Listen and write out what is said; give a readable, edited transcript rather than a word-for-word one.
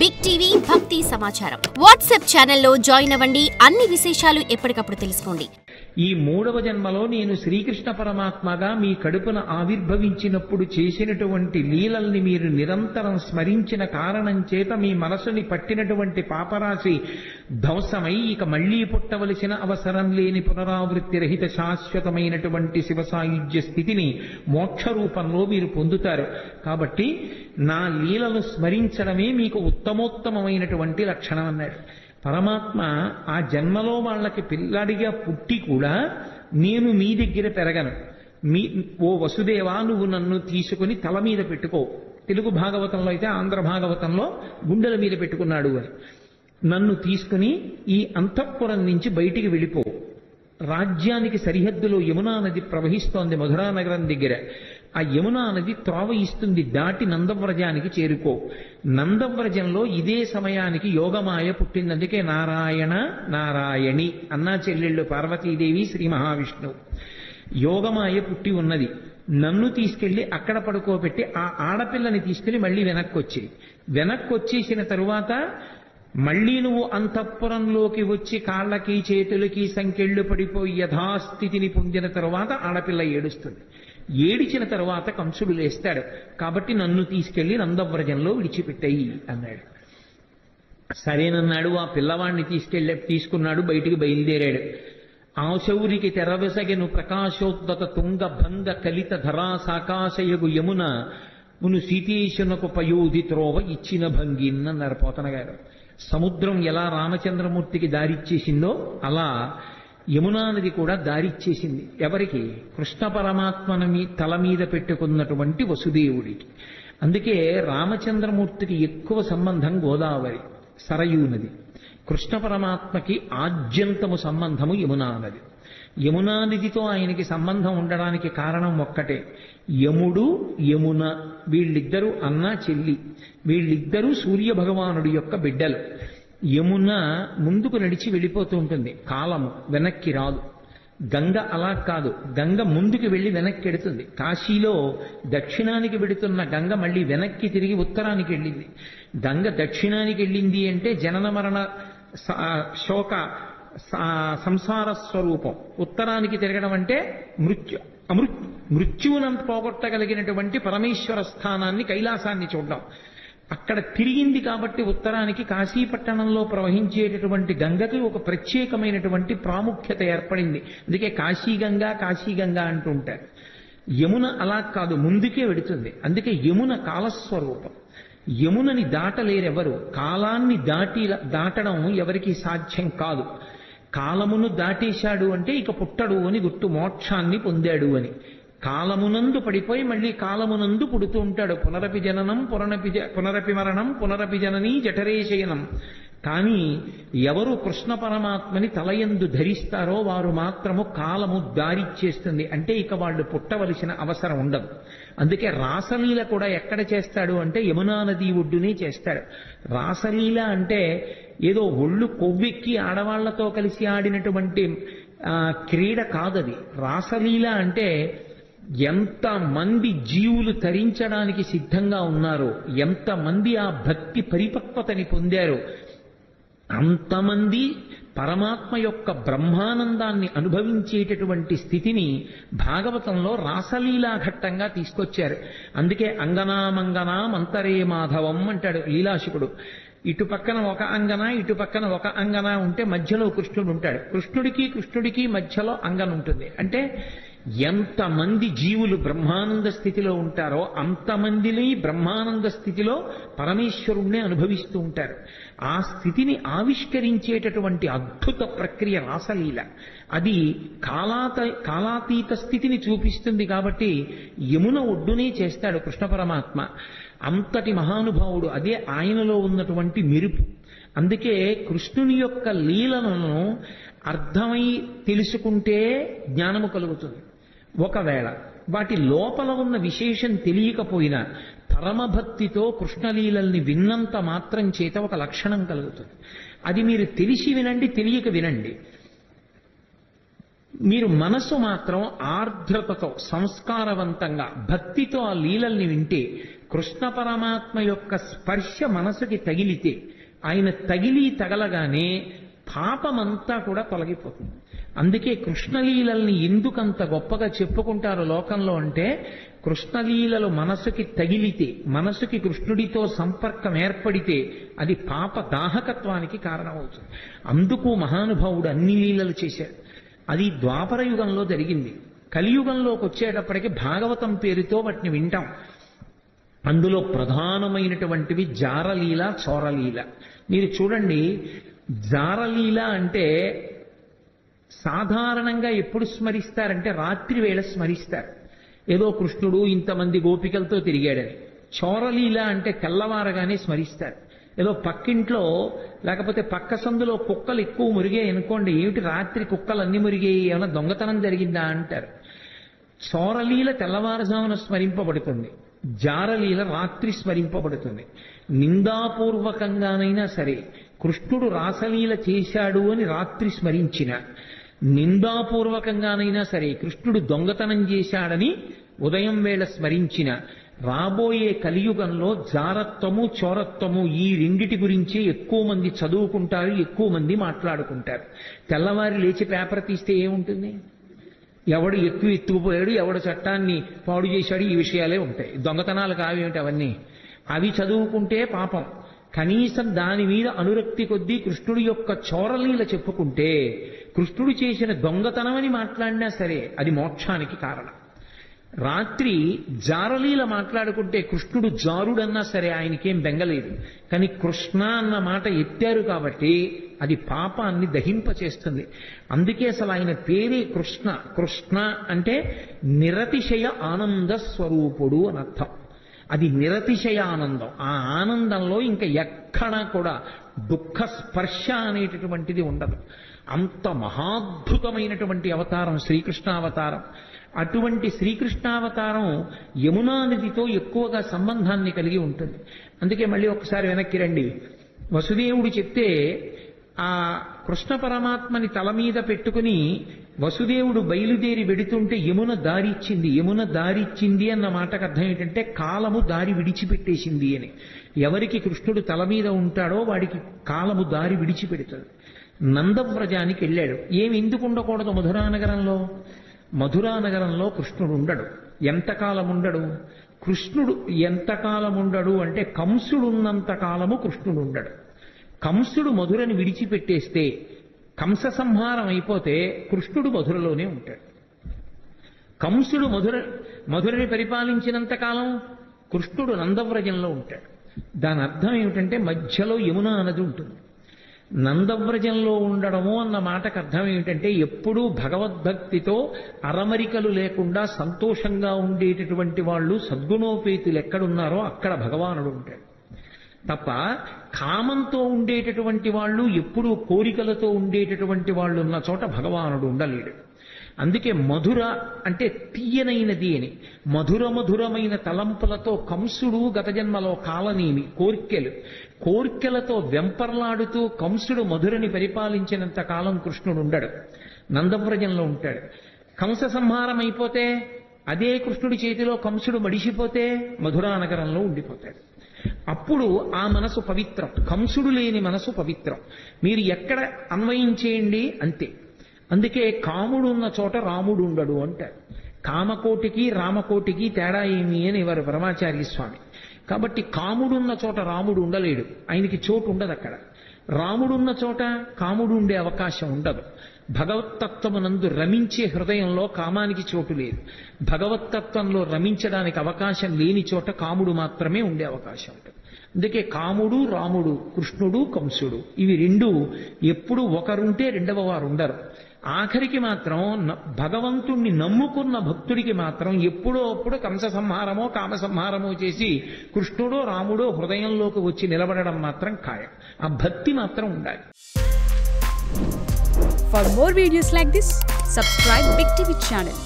Big TV భక్తి సమాచారం WhatsApp ఛానల్లో జాయిన్ అవ్వండి. అన్ని విశేషాలు ఎప్పటికప్పుడు తెలుసుకోండి. ఈ మూడవ జన్మలో నేను శ్రీకృష్ణ పరమాత్మగా మీ కడుపున ఆవిర్భవించినప్పుడు చేసినటువంటి లీలల్ని మీరు నిరంతరం స్మరించిన కారణం చేత మీ మనసుని పట్టినటువంటి పాపరాశి ధ్వంసమై ఇక మళ్లీ పుట్టవలసిన అవసరం లేని పునరావృత్తి రహిత శాశ్వతమైనటువంటి శివసాయుజ్య స్థితిని మోక్ష రూపంలో మీరు పొందుతారు. కాబట్టి నా లీలను స్మరించడమే మీకు ఉత్తమోత్తమైనటువంటి లక్షణం అన్నాడు. పరమాత్మ ఆ జన్మలో వాళ్ళకి పిల్లాడిగా పుట్టి కూడా నేను మీ దగ్గర పెరగను, ఓ వసుదేవా నువ్వు నన్ను తీసుకుని తల మీద పెట్టుకో, తెలుగు భాగవతంలో అయితే ఆంధ్ర భాగవతంలో గుండెల మీద పెట్టుకున్నాడు అని, నన్ను తీసుకుని ఈ అంతఃపురం నుంచి బయటికి వెళ్ళిపో, రాజ్యానికి సరిహద్దులో యమునా నది ప్రవహిస్తోంది మధురా నగరం దగ్గర, ఆ యమునా నది త్రోవ ఇస్తుంది, దాటి నందవ్రజానికి చేరుకో, నందవ్రజంలో ఇదే సమయానికి యోగమాయ పుట్టింది, అందుకే నారాయణ నారాయణి అన్నా చెల్లెళ్ళు పార్వతీదేవి శ్రీ మహావిష్ణువు. యోగమాయ పుట్టి ఉన్నది, నన్ను తీసుకెళ్లి అక్కడ పడుకోబెట్టి ఆ ఆడపిల్లని తీసుకెళ్లి మళ్ళీ వెనక్కి వచ్చేసిన తరువాత మళ్లీ నువ్వు అంతఃపురంలోకి వచ్చి కాళ్ళకి చేతులకి సంకెళ్ళు పడిపోయి యథాస్థితిని పొందిన తరువాత ఆడపిల్ల ఏడుస్తుంది. ఏడిచిన తరువాత కంసుడు లేస్తాడు. కాబట్టి నన్ను తీసుకెళ్లి నందవ్రజంలో విడిచిపెట్టాయి అన్నాడు. సరేనన్నాడు. ఆ పిల్లవాడిని తీసుకున్నాడు, బయటికి బయలుదేరాడు. ఆశౌరికి తెరవెసగెను ప్రకాశోద్దత తుంగ భంగ కలిత ధరా సాకాశయగు యమున మును సీతేశునకు పయోధి త్రోవ ఇచ్చిన భంగిన్నన్నారు పోతన గారు. సముద్రం ఎలా రామచంద్రమూర్తికి దారిచ్చేసిందో అలా యమునా నది కూడా దారిచ్చేసింది. ఎవరికి? కృష్ణ పరమాత్మని తల మీద పెట్టుకున్నటువంటి వసుదేవుడికి. అందుకే రామచంద్రమూర్తికి ఎక్కువ సంబంధం గోదావరి సరయూ నది, కృష్ణ పరమాత్మకి ఆద్యంతము సంబంధము యమునా నది. యమునా నదితో ఆయనకి సంబంధం ఉండడానికి కారణం ఒక్కటే, యముడు యమున వీళ్ళిద్దరూ అన్న చెల్లి, వీళ్ళిద్దరూ సూర్య భగవానుడి యొక్క బిడ్డలు. యమున ముందుకు నడిచి వెళ్ళిపోతూ ఉంటుంది, కాలము వెనక్కి రాదు. గంగ అలా కాదు, గంగ ముందుకు వెళ్ళి వెనక్కి వెడుతుంది. కాశీలో దక్షిణానికి వెడుతున్న గంగ మళ్ళీ వెనక్కి తిరిగి ఉత్తరానికి వెళ్ళింది. గంగ దక్షిణానికి వెళ్ళింది అంటే జనన మరణ శోక సంసార స్వరూపం, ఉత్తరానికి తిరగడం అంటే మృత్యువునంత పోగొట్టగలిగినటువంటి పరమేశ్వర స్థానాన్ని, కైలాసాన్ని చూడడం. అక్కడ తిరిగింది కాబట్టి ఉత్తరానికి కాశీపట్టణంలో ప్రవహించేటటువంటి గంగకి ఒక ప్రత్యేకమైనటువంటి ప్రాముఖ్యత ఏర్పడింది. అందుకే కాశీగంగా అంటూ ఉంటారు. యమున అలా కాదు, ముందుకే వెడుతుంది. అందుకే యమున కాలస్వరూపం. యమునని దాటలేరెవరు. కాలాన్ని దాటడం ఎవరికి సాధ్యం కాదు. కాలమును దాటేశాడు అంటే ఇక పుట్టడు అని గుర్తు, మోక్షాన్ని పొందాడు అని. కాలమునందు పడిపోయి మళ్ళీ కాలమునందు పుడుతూ ఉంటాడు. పునరపి జననం పునరపి మరణం పునరపి జననీ జఠరేశయనం. కానీ ఎవరు కృష్ణ పరమాత్మని తలయందు ధరిస్తారో వారు మాత్రము కాలము దారిచ్చేస్తుంది, అంటే ఇక వాళ్ళు పుట్టవలసిన అవసరం ఉండదు. అందుకే రాసలీల కూడా ఎక్కడ చేస్తాడు అంటే యమునా నది ఒడ్డునే చేస్తాడు. రాసలీల అంటే ఏదో ఒళ్ళు కొవ్వెక్కి ఆడవాళ్లతో కలిసి ఆడినటువంటి క్రీడ కాదది. రాసలీల అంటే ఎంతమంది జీవులు తరించడానికి సిద్ధంగా ఉన్నారో, ఎంతమంది ఆ భక్తి పరిపక్వతని పొందారో అంతమంది పరమాత్మ యొక్క బ్రహ్మానందాన్ని అనుభవించేటటువంటి స్థితిని భాగవతంలో రాసలీలా ఘట్టంగా తీసుకొచ్చారు. అందుకే అంగనామంగనా మంతరే మాధవం అంటాడు లీలాశుకుడు. ఇటు పక్కన ఒక అంగన, ఇటు పక్కన ఒక అంగన ఉంటే మధ్యలో కృష్ణుడు ఉంటాడు. కృష్ణుడికి మధ్యలో అంగన ఉంటుంది. అంటే ఎంతమంది జీవులు బ్రహ్మానంద స్థితిలో ఉంటారో అంతమందిని బ్రహ్మానంద స్థితిలో పరమేశ్వరుణ్ణి అనుభవిస్తూ ఉంటారు. ఆ స్థితిని ఆవిష్కరించేటటువంటి అద్భుత ప్రక్రియ రాసలీల. అది కాలాతీత స్థితిని చూపిస్తుంది. కాబట్టి యమున ఒడ్డునే చేస్తాడు కృష్ణ పరమాత్మ. అంతటి మహానుభావుడు, అదే ఆయనలో ఉన్నటువంటి మెరుపు. అందుకే కృష్ణుని యొక్క లీలలను అర్థమై తెలుసుకుంటే జ్ఞానము కలుగుతుంది. ఒకవేళ వాటి లోపల ఉన్న విశేషం తెలియకపోయినా పరమభక్తితో కృష్ణలీలల్ని విన్నంత మాత్రం చేత ఒక లక్షణం కలుగుతుంది. అది మీరు తెలిసి వినండి, తెలియక వినండి. మీరు మనసు మాత్రం ఆర్ద్రతతో సంస్కారవంతంగా భక్తితో ఆ లీలల్ని వింటే కృష్ణ పరమాత్మ యొక్క స్పర్శ మనసుకి తగిలితే, ఆయన తగలగానే పాపమంతా కూడా తొలగిపోతుంది. అందుకే కృష్ణలీలల్ని ఎందుకంత గొప్పగా చెప్పుకుంటారు లోకంలో అంటే, కృష్ణలీలలు మనసుకి తగిలితే, మనసుకి కృష్ణుడితో సంపర్కం ఏర్పడితే అది పాప దాహకత్వానికి కారణమవుతుంది. అందుకు మహానుభావుడు అన్ని లీలలు చేశాడు. అది ద్వాపర యుగంలో జరిగింది. కలియుగంలోకి వచ్చేటప్పటికి భాగవతం పేరుతో వాటిని వింటాం. అందులో ప్రధానమైనటువంటివి జారలీల, చోరలీల. మీరు చూడండి, జారలీల అంటే సాధారణంగా ఎప్పుడు స్మరిస్తారంటే రాత్రి వేళ స్మరిస్తారు. ఏదో కృష్ణుడు ఇంతమంది గోపికలతో తిరిగాడని. చోరలీల అంటే తెల్లవారగానే స్మరిస్తారు. ఏదో పక్కింట్లో లేకపోతే పక్క సందులో కుక్కలు ఎక్కువ మురిగాయి అనుకోండి, ఏమిటి రాత్రి కుక్కలు అన్ని మురిగాయి, ఏమైనా దొంగతనం జరిగిందా అంటారు. చోరలీల తెల్లవారుజామున స్మరింపబడుతుంది, జారలీల రాత్రి స్మరింపబడుతుంది. నిందాపూర్వకంగానైనా సరే కృష్ణుడు రాసలీల చేశాడు అని రాత్రి స్మరించిన, నిందాపూర్వకంగానైనా సరే కృష్ణుడు దొంగతనం చేశాడని ఉదయం వేళ స్మరించిన, రాబోయే కలియుగంలో జారత్వము, చోరత్వము ఈ రెండిటి గురించి ఎక్కువ మంది చదువుకుంటారు, ఎక్కువ మంది మాట్లాడుకుంటారు. తెల్లవారి లేచి పేపర్ తీస్తే ఏముంటుంది? ఎవడు ఎత్తుకుపోయాడు, ఎవడు చట్టాన్ని పాడు చేశాడు, ఈ విషయాలే ఉంటాయి. దొంగతనాలు కావేమిటి అవన్నీ? అవి చదువుకుంటే పాపం. కనీసం దాని మీద అనురక్తి కొద్దీ కృష్ణుడి యొక్క చోరలీల చెప్పుకుంటే, కృష్ణుడు చేసిన దొంగతనమని మాట్లాడినా సరే అది మోక్షానికి కారణం. రాత్రి జారలీల మాట్లాడుకుంటే కృష్ణుడు జారుడన్నా సరే ఆయనకేం బెంగలేదు. కానీ కృష్ణ అన్న మాట ఎత్తారు కాబట్టి అది పాపాన్ని దహింపచేస్తుంది. అందుకే అసలు ఆయన పేరే కృష్ణ. కృష్ణ అంటే నిరతిశయ ఆనంద స్వరూపుడు అని అర్థం. అది నిరతిశయ ఆనందం. ఆ ఆనందంలో ఇంకా ఎక్కడా కూడా దుఃఖ స్పర్శ అనేటటువంటిది ఉండదు. అంత మహాద్భుతమైనటువంటి అవతారం శ్రీకృష్ణావతారం. అటువంటి శ్రీకృష్ణావతారం యమునా నదితో ఎక్కువగా సంబంధాన్ని కలిగి ఉంటుంది. అందుకే మళ్ళీ ఒకసారి వెనక్కి రండి. వసుదేవుడు చెప్తే ఆ కృష్ణ పరమాత్మని తల మీద పెట్టుకుని వసుదేవుడు బయలుదేరి వెడుతుంటే యమున దారిచ్చింది. యమున దారిచ్చింది అన్న మాటకు అర్థం ఏంటంటే కాలము దారి విడిచిపెట్టేసింది అని. ఎవరికి కృష్ణుడు తల మీద ఉంటాడో వాడికి కాలము దారి విడిచిపెడుతుంది. నందవ్రజానికి వెళ్ళాడు. ఏమి ఎందుకు ఉండకూడదు మధురానగరంలో? మధురానగరంలో కృష్ణుడు ఉండడు. ఎంతకాలం ఉండడు? కృష్ణుడు ఎంతకాలం ఉండడు అంటే కంసుడు ఉన్నంత కాలము కృష్ణుడు ఉండడు. కంసుడు మధురని విడిచిపెట్టేస్తే, కంస సంహారం అయిపోతే కృష్ణుడు మధురలోనే ఉంటాడు. కంసుడు మధురని పరిపాలించినంత కాలం కృష్ణుడు నందవ్రజంలో ఉంటాడు. దాని అర్థం ఏమిటంటే మధ్యలో యమునా నది ఉంటుంది. నందవ్రజంలో ఉండడము అన్న మాటకు అర్థం ఏమిటంటే ఎప్పుడూ భగవద్భక్తితో అరమరికలు లేకుండా సంతోషంగా ఉండేటటువంటి వాళ్ళు సద్గుణోపేతులు ఎక్కడున్నారో అక్కడ భగవానుడు ఉంటాడు తప్ప, కామంతో ఉండేటటువంటి వాళ్ళు, ఎప్పుడూ కోరికలతో ఉండేటటువంటి వాళ్ళు ఉన్న చోట భగవానుడు ఉండలేడు. అందుకే మధుర అంటే తీయనైనది అని. మధురమైన తలంపులతో కంసుడు గత జన్మలో కాలనేమి కోర్కెలతో వెంపర్లాడుతూ కంసుడు మధురని పరిపాలించినంత కాలం కృష్ణుడు ఉండడు, నందవ్రజంలో ఉంటాడు. కంస సంహారం అయిపోతే అదే కృష్ణుడి చేతిలో కంసుడు మడిసిపోతే మధురానగరంలో ఉండిపోతాడు. అప్పుడు ఆ మనసు పవిత్రం. కంసుడు లేని మనసు పవిత్రం. మీరు ఎక్కడ అన్వయించేయండి అంతే. అందుకే కాముడు ఉన్న చోట రాముడు ఉండడు అంటారు. కామకోటికి రామకోటికి తేడా ఏమి అని వారు పరమాచార్య స్వామి. కాబట్టి కాముడున్న చోట రాముడు ఉండలేడు, ఆయనకి చోటు ఉండదు అక్కడ. రాముడున్న చోట కాముడు ఉండే అవకాశం ఉండదు. భగవత్తత్వమునందు రమించే హృదయంలో కామానికి చోటు లేదు. భగవత్తత్వంలో రమించడానికి అవకాశం లేని చోట కాముడు మాత్రమే ఉండే అవకాశం ఉంటుంది. అందుకే కాముడు రాముడు, కృష్ణుడు కంసుడు, ఇవి రెండు ఎప్పుడు ఒకరుంటే రెండవ వారు ఉండరు. ఆఖరికి మాత్రం భగవంతుణ్ణి నమ్ముకున్న భక్తుడికి మాత్రం ఎప్పుడో అప్పుడు కంస సంహారమో కామ సంహారమో చేసి కృష్ణుడో రాముడో హృదయంలోకి వచ్చి నిలబడడం మాత్రం ఖాయం. ఆ భక్తి మాత్రం ఉండాలి. For more videos like this, subscribe Big TV channel.